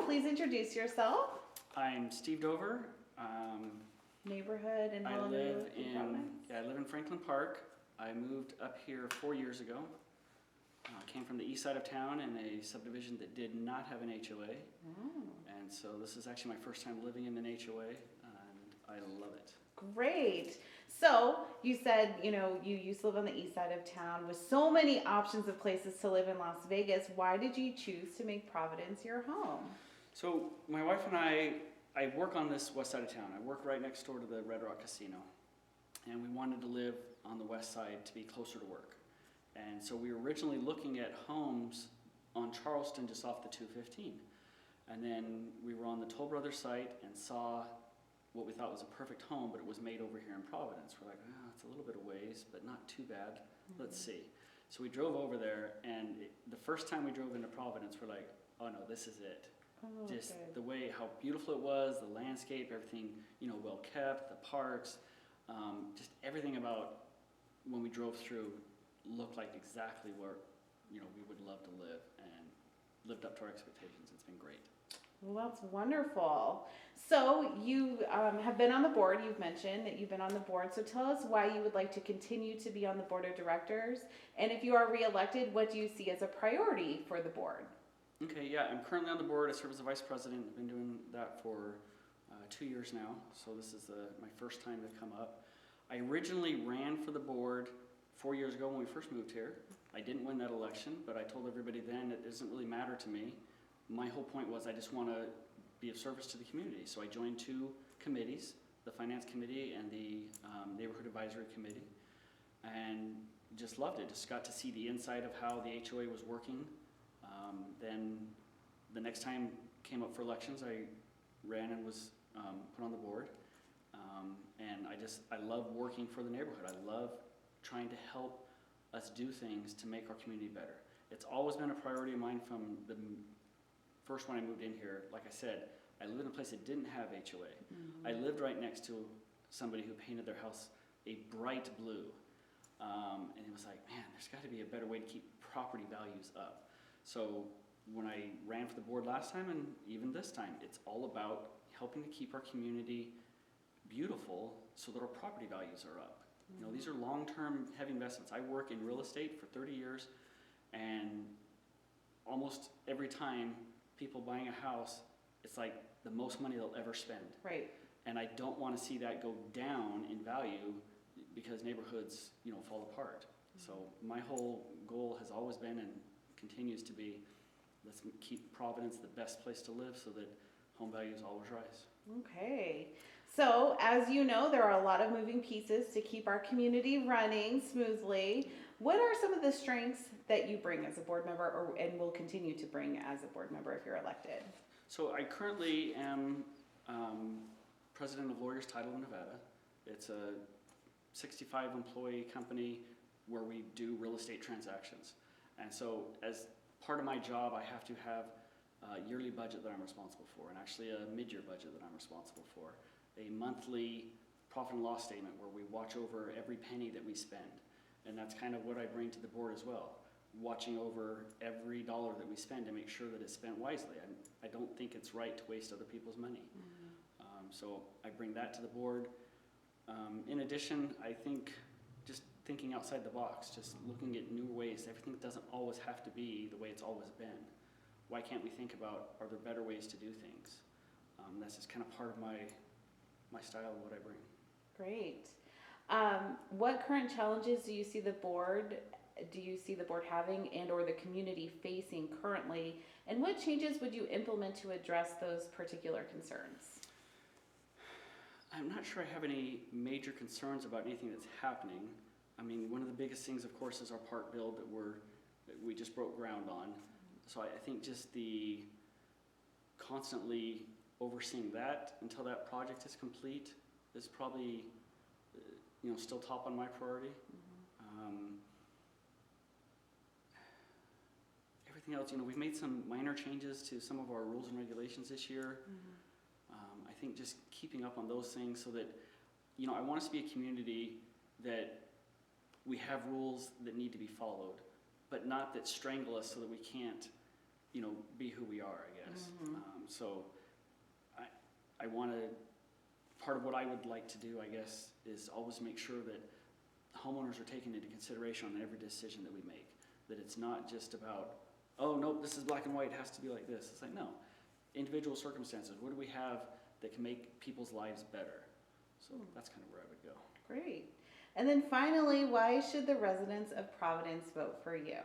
please introduce yourself, I'm Steve Dover. neighborhood, and how I long have you live lived in Providence? I live in Franklin Park. I moved up here 4 years ago. Came from the east side of town in a subdivision that did not have an HOA. And so this is actually my first time living in an HOA, and I love it. Great. So you said, you used to live on the east side of town with so many options of places to live in Las Vegas. Why did you choose to make Providence your home? So my wife and I work on this west side of town. I work right next door to the Red Rock Casino. And we wanted to live on the west side to be closer to work. And so we were originally looking at homes on Charleston just off the 215. And then we were on the Toll Brothers site and saw what we thought was a perfect home, but it was made over here in Providence. We're like, it's a little bit of ways, but not too bad. Let's see. So we drove over there, and the first time we drove into Providence, we're like, oh no, this is it. Just the way, how beautiful it was, the landscape, everything, well kept, the parks, just everything about when we drove through looked like exactly where, we would love to live, and lived up to our expectations. It's been great. Well, that's wonderful. So you have been on the board. You've mentioned that you've been on the board. So tell us why you would like to continue to be on the board of directors. And if you are reelected, what do you see as a priority for the board? Okay, yeah, I'm currently on the board. I serve as the vice president. I've been doing that for 2 years now. So this is my first time to come up. I originally ran for the board 4 years ago when we first moved here. I didn't win that election, but I told everybody then it doesn't really matter to me. My whole point was I just want to be of service to the community. So I joined 2 committees, the Finance Committee and the Neighborhood Advisory Committee, and just loved it. Just got to see the inside of how the HOA was working. Then the next time came up for elections, I ran and was put on the board. And I love working for the neighborhood. I love trying to help us do things to make our community better. It's always been a priority of mine from the first when I moved in here. Like I said, I lived in a place that didn't have HOA. I lived right next to somebody who painted their house a bright blue. And it was like, man, there's got to be a better way to keep property values up. So when I ran for the board last time, and even this time, it's all about helping to keep our community beautiful so that our property values are up. These are long-term heavy investments. I work in real estate for 30 years, and almost every time people buying a house, it's like the most money they'll ever spend. Right. And I don't want to see that go down in value because neighborhoods, fall apart. So my whole goal has always been and continues to be, let's keep Providence the best place to live so that home values always rise. Okay. So as you know, there are a lot of moving pieces to keep our community running smoothly. What are some of the strengths that you bring as a board member and will continue to bring as a board member if you're elected? So I currently am president of Lawyers Title of Nevada. It's a 65 employee company where we do real estate transactions. And so as part of my job, I have to have a yearly budget that I'm responsible for, and actually a mid-year budget that I'm responsible for, a monthly profit and loss statement where we watch over every penny that we spend. And that's kind of what I bring to the board as well, watching over every dollar that we spend to make sure that it's spent wisely. I don't think it's right to waste other people's money. So I bring that to the board. In addition, I think just thinking outside the box, just looking at new ways. Everything doesn't always have to be the way it's always been. Why can't we think about, are there better ways to do things? That's just kind of part of my style and what I bring. Great. What current challenges do you see the board having and or the community facing currently? And what changes would you implement to address those particular concerns? I'm not sure I have any major concerns about anything that's happening. I mean, one of the biggest things, of course, is our park build that we just broke ground on. So I think just the constantly overseeing that until that project is complete is probably, still top on my priority. Everything else, we've made some minor changes to some of our rules and regulations this year. I think just keeping up on those things so that, I want us to be a community that we have rules that need to be followed, but not that strangle us so that we can't be who we are, I guess. Mhm. So I want to, part of what I would like to do, I guess, is always make sure that homeowners are taken into consideration on every decision that we make. That it's not just about, oh, no, this is black and white, it has to be like this. It's like, no, individual circumstances. What do we have that can make people's lives better? So that's kind of where I would go. Great. And then finally, why should the residents of Providence vote for you?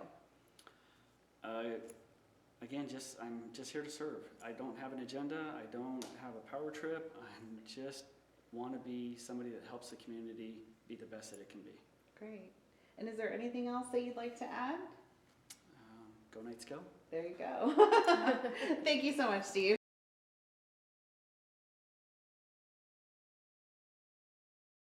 Again, I'm just here to serve. I don't have an agenda. I don't have a power trip. I just want to be somebody that helps the community be the best that it can be. Great. And is there anything else that you'd like to add? Go Knights, go. There you go. Thank you so much, Steve.